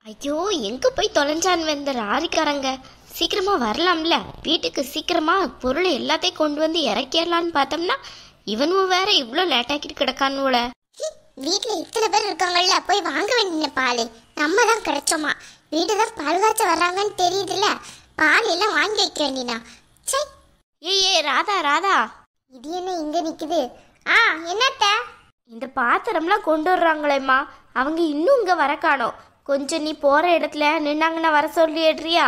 ஐயோ, எங்க போய் தொலைஞ்சான் வந்த ராரிக்காரங்க? சீக்கிரமா வரலாம்ல, வீட்டுக்கு சீக்கிரமா பொருள் எல்லாத்தையும் கொண்டு வந்து இறக்கிடலான்னு பார்த்தோம்னா இவனும் வேற இவ்வளோ லேட்டாக்கிட்டு கிடக்கானுல. வீட்டுல இத்தனை பேர் இருக்காங்கல்ல, போய் வாங்க வேண்டிய பால் நம்ம தான் கிடைச்சோமா. வீட்டுதான் பால் காய்ச்ச வர்றாங்கன்னு தெரியுதுல்ல, பால் எல்லாம் வாங்கி வைக்க வேண்டினா. சை, ஏ ராதா ராதா, இது என்ன இங்க நிக்குது? என்னத்த? இந்த பாத்திரம்லாம் கொண்டு வர்றாங்களேம்மா, அவங்க இன்னும் இங்க வர காணோம். கொஞ்சம் நீ போற இடத்துல நின்னாங்கன்னா வர சொல்லிடுறியா?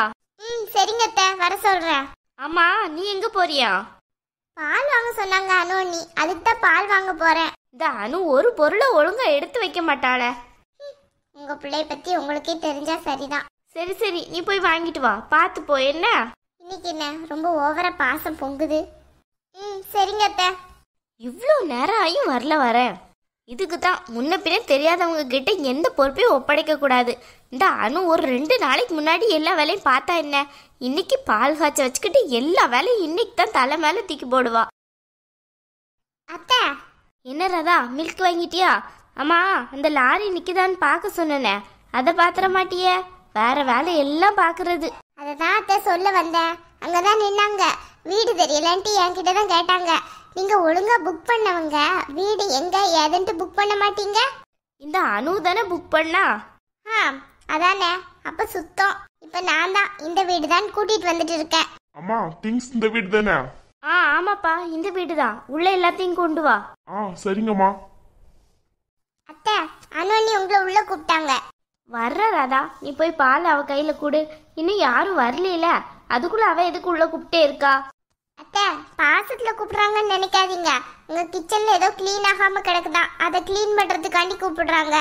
சரிங்கத்த, வர சொல்றேன். ஆமா, நீ எங்க போறியா? பால் வாங்க சொன்னாங்க அனு அண்ணி, அதுக்கு தான் பால் வாங்க போறேன். இந்த அனு ஒரு பொருளை ஒழுங்கா எடுத்து வைக்க மாட்டாளே. உங்க பிள்ளைய பத்தி உங்களுக்கே தெரிஞ்சா சரிதான். சரி சரி, நீ போய் வாங்கிட்டு வா, பார்த்து போ. என்ன இன்னைக்கு என்ன ரொம்ப ஓவரா பாசம் பொங்குது? சரிங்கத்த. இவ்வளோ நேரம் ஆயும் வரேன். இதுக்கு தான் முன்ன பின்ன தெரியாதவங்க கிட்ட எந்த பொறுப்பையும் ஒப்படைக்க கூடாது. இந்த அனு ஒரு 2 நாளைக்கு முன்னாடி எல்லா வேலையும் பார்த்தா என்ன, இன்னைக்கு பால் காய்ச்ச வச்சுக்கிட்டு எல்லா வேலையும் இன்னைக்கு தான் தலை மேல தூக்கி போடுவா. அத்தை, என்ன ராதா, மில்க் வாங்கிட்டியா? ஆமா, அந்த லாரி நிக்குதான்னு பார்க்க சொன்னேனே, அதை பாத்திர மாட்டியே? வேற வேலை எல்லாம் பாக்குறது. அததான் அத்தை சொல்ல வந்தேன். அங்கதான் நின்னாங்க, வீடு தெரியலன்ட்டு என்கிட்ட தான் கேட்டாங்க. நீங்க ஒழுங்கா புக் பண்ணவங்க, வீடு எங்க ஏதுன்ட்டு புக் பண்ண மாட்டீங்க? இந்த அனு தானே புக் பண்ணா? அதானே, அப்ப சுத்தம். இப்ப நான் தான் இந்த வீடு தான் கூட்டிட்டு வந்துட்டு இருக்கேன். அம்மா, திங்ஸ் இந்த வீடு தானே? ஆமாப்பா, இந்த வீடு தான். உள்ள எல்லாத்தையும் கொண்டு வா. சரிங்கம்மா. அத்தை, அனு அண்ணி உங்களை உள்ள கூப்பிட்டாங்க. வர்ற ராதா, நீ போய் பால் அவ கையில கொடு. இன்னும் யாரும் வரல, அதுக்குள்ள அவ எதுக்கு உள்ள கூப்பிட்டே இருக்கா? அத்தை, பாசத்துல கூப்பிடுறாங்கன்னு நினைக்காதீங்க. உங்க கிச்சன்ல ஏதோ கிளீன் ஆகாம கிடக்குதான், அதை கிளீன் பண்றதுக்காண்டி கூப்பிடுறாங்க.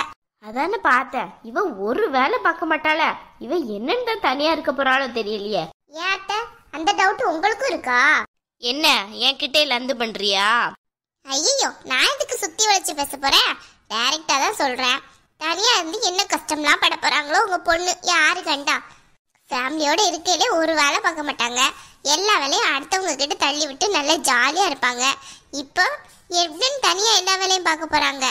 அதானே பார்த்தேன். இவ ஒரு வேலை பார்க்க மாட்டாள, இவ என்னன்னு தான் தனியா இருக்க போறாளோ தெரியலையே. ஏன் அத்தை, அந்த டவுட் உங்களுக்கும் இருக்கா? என்ன என்கிட்டே லந்து பண்றியா? ஐயோ, நான் எதுக்கு சுத்தி வளைச்சு பேச போறேன்? டைரக்டா தான் சொல்றேன். தனியா இருந்து என்ன கஷ்டம்லாம் பட போறாங்களோ உங்க பொண்ணு, யாரு கண்டா? ஃபேமிலியோட இருக்கையிலே ஒரு வேலை பார்க்க மாட்டாங்க, எல்லா வேலையும் அடுத்தவங்க கிட்ட தள்ளி விட்டு நல்லா ஜாலியா இருப்பாங்க. இப்போ எப்படின்னு தனியா எல்லா வேலையும் பார்க்க போறாங்க.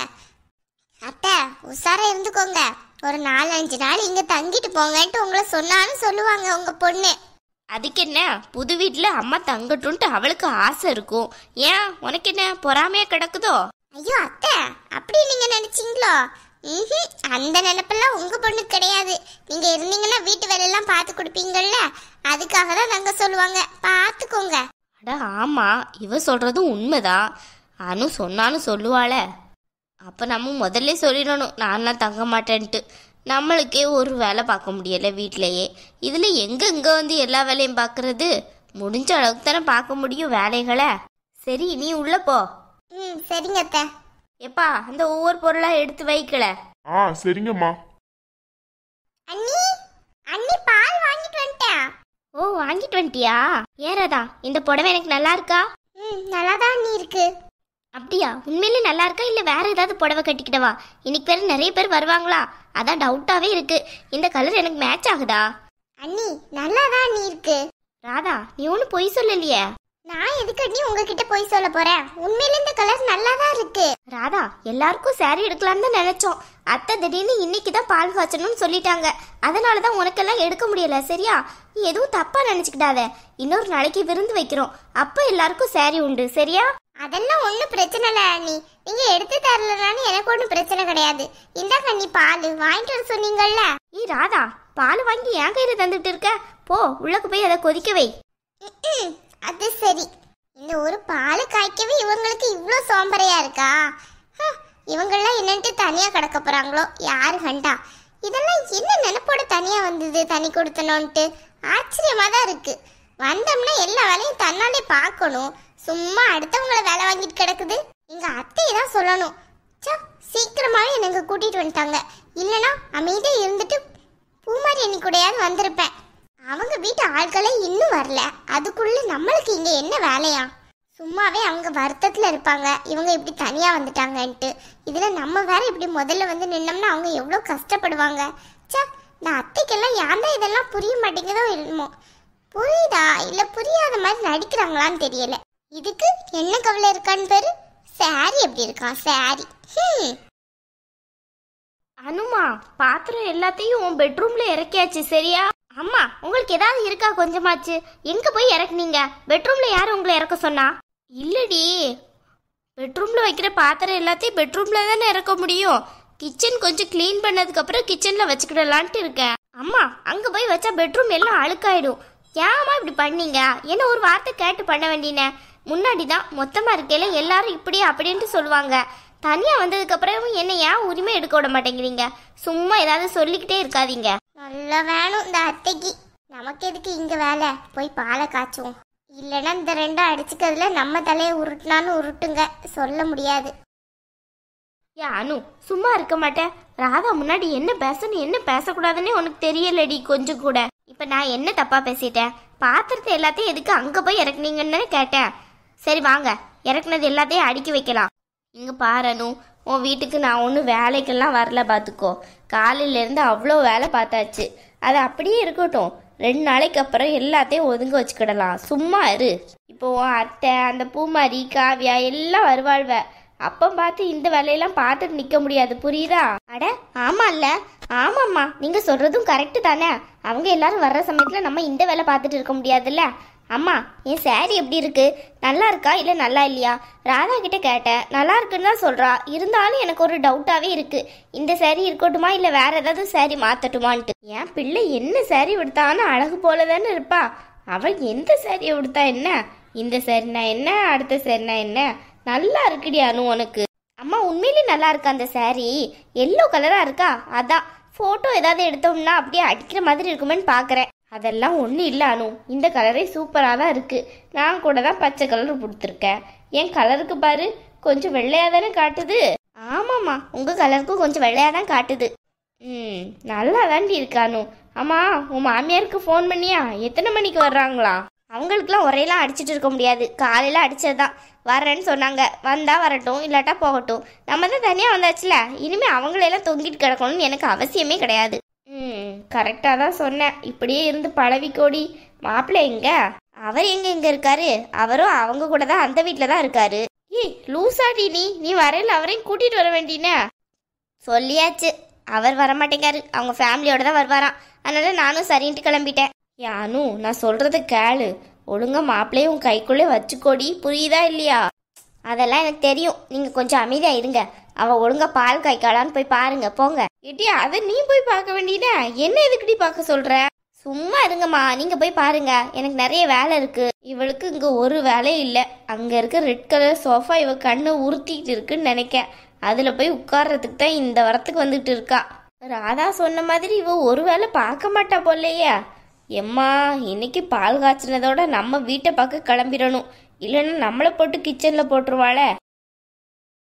அத்தை, உஷாரா இருந்துக்கோங்க. ஒரு 4-5 நாள் இங்க தங்கிட்டு போங்கன்ட்டு உங்களை சொன்னாலும் சொல்லுவாங்க உங்க பொண்ணு. அதுக்கு என்ன, புது வீட்டுல அம்மா தங்கட்டும்ட்டு அவளுக்கு ஆசை இருக்கும். ஏன் உனக்கு என்ன பொறாமையா கிடக்குதோ? ஐயோ அத்தை, அப்படி நீங்க நினைச்சீங்களோ? அந்த நினைப்பெல்லாம் உங்க பொண்ணு கிடையாது. நீங்க இருந்தீங்கன்னா வீட்டு வேலையெல்லாம் பார்த்து கொடுப்பீங்கல்ல, அதுக்காக தான் நாங்க சொல்லுவாங்க, பார்த்துக்கோங்க. அட ஆமா, இவ சொல்றதும் உண்மைதான். அனு சொன்னாலும் சொல்லுவாள. அப்ப நம்ம முதல்ல சொல்லிடணும், நான் தங்க மாட்டேன்ட்டு. நம்மளுக்கே ஒரு வேலை பார்க்க முடியல வீட்டிலேயே, இதுல எங்க வந்து எல்லா வேலையும் பார்க்கறது? முடிஞ்ச அளவுக்கு தானே பார்க்க முடியும் வேலைகளை. சரி, நீ உள்ள போ. சரிங்க அத்தை. எப்பா, அந்த ஒவ்வொரு பொருளா எடுத்து வைக்கல. சரிங்கம்மா. அண்ணி, அண்ணி பால் வாங்கிட்டு வந்துட்டேன். ஓ, வாங்கிட்டு வந்துட்டியா? ஏறாதா, இந்த புடவை எனக்கு நல்லா இருக்கா? நல்லாதான் அண்ணி இருக்கு. அப்படியா? உண்மையிலே நல்லா இருக்கா, இல்ல வேற ஏதாவது புடவை கட்டிக்கிட்டவா? இன்னைக்கு பேர் நிறைய பேர் வருவாங்களா, அதான் டவுட்டாவே இருக்கு. இந்த கலர் எனக்கு மேட்ச் ஆகுதா? அண்ணி, நல்லாதான் அண்ணி இருக்கு. ராதா, நீ ஒன்னும் பொய் சொல்லலையே. நான் எதுக்கு அண்ணி உங்ககிட்ட போய் சொல்ல போறேன்? உண்மையில இந்த கலர் நல்லாதான் இருக்கு. ராதா, எல்லாருக்கும் சாரி எடுக்கலாம்னு தான் நினைச்சோம். அத்தை திடீர்னு இன்னைக்கு தான் பால் காய்ச்சணும்னு சொல்லிட்டாங்க, அதனாலதான் உனக்கெல்லாம் எடுக்க முடியல. சரியா? நீ எதுவும் தப்பா நினைச்சுக்கிட்டாத. இன்னொரு நாளைக்கு விருந்து வைக்கிறோம், அப்ப எல்லாருக்கும் சாரி உண்டு. சரியா? அதெல்லாம் ஒன்றும் பிரச்சனை இல்லை அண்ணி, நீங்க எடுத்து தரலனாலும் எனக்கு ஒன்றும் பிரச்சனை கிடையாது. இந்தாங்க அண்ணி, பால் வாங்கிட்டு வர சொன்னீங்கல்ல. ராதா, பால் வாங்கி என் கையில தந்துட்டு இருக்க, போ உள்ளக்கு போய் அதை கொதிக்க வை. அது சரி, இந்த ஒரு பால் காய்க்கவே இவங்களுக்கு இவ்வளோ சோம்பரையா இருக்கா? இவங்கெல்லாம் என்னன்ட்டு தனியா கிடக்க போறாங்களோ, யாரு கண்டா? இதெல்லாம் என்ன நினைப்போட தனியா வந்தது, தனி கொடுத்தனோன்ட்டு ஆச்சரியமா தான் இருக்கு. வந்தோம்னா எல்லா வேலையும் தன்னாலே பார்க்கணும், சும்மா அடுத்தவங்கள வேலை வாங்கிட்டு கிடக்குது. எங்க அத்தையை தான் சொல்லணும். சீக்கிரமாவே எனக்கு கூட்டிட்டு வந்துட்டாங்க, இல்லைன்னா அமைதியா இருந்துட்டு பூமாரி அண்ணி கூடயாவது வந்திருப்பேன். அவங்க வீட்டு ஆட்களே இன்னும் வரல, அதுக்குள்ள நம்மளுக்கு இங்க என்ன வேலையா? சும்மாவே அவங்க வருத்தத்துல இருப்பாங்க, இவங்க இப்படி தனியா வந்துட்டாங்கன்ட்டு. இதுல நம்ம வேற இப்படி முதல்ல வந்து நின்னோம்னா அவங்க எவ்வளவு கஷ்டப்படுவாங்க. இந்த அத்தைக்கெல்லாம் ஏன் தான் இதெல்லாம் புரிய மாட்டேங்குதோ என்னமோ. புரியுதா இல்ல புரியாத மாதிரி நடிக்கிறாங்களான்னு தெரியல. இதுக்கு என்ன கவலை இருக்கான்னு பேரு? சாரி எப்படி இருக்கான் சாரி. அனுமா, பாத்திரம் எல்லாத்தையும் உன் பெட்ரூம்ல இறக்கியாச்சு சரியா? அம்மா, உங்களுக்கு ஏதாவது இருக்கா கொஞ்சமாச்சு? எங்க போய் இறக்குனீங்க? பெட்ரூம்ல யாரு உங்களை இறக்க சொன்னா? இல்லடி, பெட்ரூம்ல வைக்கிற பாத்திரம் எல்லாத்தையும் பெட்ரூம்ல தானே இறக்க முடியும். கிச்சன் கொஞ்சம் க்ளீன் பண்ணதுக்கு அப்புறம் கிச்சன்ல வச்சுக்கிடலான்ட்டு இருக்கேன். அம்மா, அங்க போய் வச்சா பெட்ரூம் எல்லாம் அழுக்காயிடும். ஏமா இப்படி பண்ணீங்க? என்ன ஒரு வார்த்தை கேட்டு பண்ண வேண்டியனே. முன்னாடி தான் மொத்தமா இருக்கையில எல்லாரும் இப்படி அப்படின்ட்டு சொல்லுவாங்க. தனியா வந்ததுக்கு அப்புறம் என்ன ஏன் உரிமை எடுக்க விட மாட்டேங்கிறீங்க? சும்மா ஏதாவது சொல்லிக்கிட்டே இருக்காதீங்க. நல்லா வேணும் இந்த அத்தைக்கு. நமக்கு எதுக்கு இங்க வேலை? போய் பாலை காய்ச்சுவோம். இல்லைன்னா இந்த ரெண்டும் அடிச்சுக்கிறதுல நம்ம தலையை உருட்டினாலும் உருட்டுங்க, சொல்ல முடியாது. அனு, சும்மா இருக்க மாட்டேன். ராதா முன்னாடி என்ன பேசணும் என்ன பேசக்கூடாதுன்னு உனக்கு தெரியலடி கொஞ்சம் கூட. இப்ப நான் என்ன தப்பா பேசிட்டேன்? பாத்திரத்தை எல்லாத்தையும் எதுக்கு அங்க போய் இறக்குனீங்கன்னு கேட்டேன். சரி வாங்க, இறக்குனது எல்லாத்தையும் அடுக்கி வைக்கலாம். இங்க பாரு, உன் வீட்டுக்கு நான் ஒன்றும் வேலைக்கெல்லாம் வரல பார்த்துக்கோ. காலையிலேருந்து அவ்வளோ வேலை பார்த்தாச்சு. அது அப்படியே இருக்கட்டும். 2 நாளைக்கு அப்புறம் எல்லாத்தையும் ஒதுங்க வச்சுக்கிடலாம். சும்மா இரு. இப்போ உன் அத்தை, அந்த பூமாரி, காவியா எல்லாம் வருவாழ்வ. அப்போ பார்த்து இந்த வேலையெல்லாம் பார்த்துட்டு நிற்க முடியாது, புரியுதா? அட ஆமா இல்ல? ஆமாம்மா, நீங்க சொல்றதும் கரெக்டு தானே. அவங்க எல்லாரும் வர்ற சமயத்தில் நம்ம இந்த வேலை பார்த்துட்டு இருக்க முடியாதுல்ல. அம்மா, என் சாரி எப்படி இருக்கு? நல்லா இருக்கா இல்லை நல்லா இல்லையா? ராதா கிட்ட கேட்டேன், நல்லா இருக்குன்னு தான் சொல்றா. இருந்தாலும் எனக்கு ஒரு டவுட்டாவே இருக்கு. இந்த சாரி இருக்கட்டுமா இல்லை வேற ஏதாவது சாரி மாத்தட்டுமான்ட்டு. என் பிள்ளை என்ன சாரி உடுத்தான்னு அழகு போல தானே இருப்பா. அவள் எந்த சாரியை உடுத்தா என்ன? இந்த சாரினா என்ன, அடுத்த சாரினா என்ன? நல்லா இருக்குடி அனு உனக்கு. அம்மா, உண்மையிலே நல்லா இருக்கா அந்த சாரி? எல்லோ கலரா இருக்கா? அதான் போட்டோ ஏதாவது எடுத்தோம்னா அப்படியே அடிக்கிற மாதிரி இருக்குமேன்னு பாக்குறேன். அதெல்லாம் ஒன்றும் இல்லை அனு, இந்த கலரே சூப்பராக தான் இருக்கு. நான் கூட தான் பச்சை கலர் கொடுத்துருக்கேன். என் கலருக்கு பாரு, கொஞ்சம் வெள்ளையாக தானே காட்டுது. ஆமாம்மா, உங்கள் கலருக்கும் கொஞ்சம் வெள்ளையாக தான் காட்டுது. நல்லா தாண்டி இருக்கானு. ஆமாம், உன் மாமியாருக்கு ஃபோன் பண்ணியா? எத்தனை மணிக்கு வர்றாங்களா? அவங்களுக்குலாம் ஒரேலாம் அடிச்சுட்டு இருக்க முடியாது. காலையில் அடிச்சது தான். வரேன்னு சொன்னாங்க. வந்தா வரட்டும், இல்லாட்டா போகட்டும். நம்ம தான் தனியாக வந்தாச்சுல, இனிமேல் அவங்களெல்லாம் தொங்கிட்டு கிடக்கணும்னு எனக்கு அவசியமே கிடையாது. கரெக்டாக தான் சொன்னேன். இப்படியே இருந்து பழவிக்கோடி. மாப்பிள்ளை எங்க? அவர் எங்க இருக்காரு? அவரும் அவங்க கூட தான் அந்த வீட்டில் தான் இருக்காரு. ஏய் லூசாடி, நீ வரையில் அவரையும் கூட்டிட்டு வர வேண்டினே. சொல்லியாச்சு, அவர் வரமாட்டேங்காரு. அவங்க ஃபேமிலியோட தான் வருவாராம். அதனால நானும் சரின்ட்டு கிளம்பிட்டேன். யானு, நான் சொல்றது கேளு. ஒழுங்கா மாப்பிள்ளையும் கைக்குள்ளே வச்சுக்கோடி, புரியுதா இல்லையா? அதெல்லாம் எனக்கு தெரியும். நீங்க கொஞ்சம் அமைதியா இருங்க. அவ ஒழுங்கா பால் காய்க்காளான்னு போய் பாருங்க, போங்க. இட்டி, அதை நீ போய் பார்க்க வேண்டியதா? என்ன எதுக்குடி பார்க்க சொல்ற? சும்மா இருங்கம்மா, நீங்க போய் பாருங்க. எனக்கு நிறைய வேலை இருக்கு. இவளுக்கு இங்க ஒரு வேலையும் இல்லை. அங்க இருக்க ரெட் கலர் சோஃபா இவ கண்ணை உறுத்திட்டு இருக்குன்னு நினைக்க. அதுல போய் உட்கார்றதுக்கு தான் இந்த வரத்துக்கு வந்துட்டு இருக்கா. ராதா சொன்ன மாதிரி இவ ஒரு வேலை பார்க்க மாட்டா போலையே. எம்மா, இன்னைக்கு பால் காய்ச்சினதோட நம்ம வீட்டை பார்க்க கிளம்பிடணும். இல்லைன்னா நம்மளை போட்டு கிச்சன்ல போட்டுருவாளே.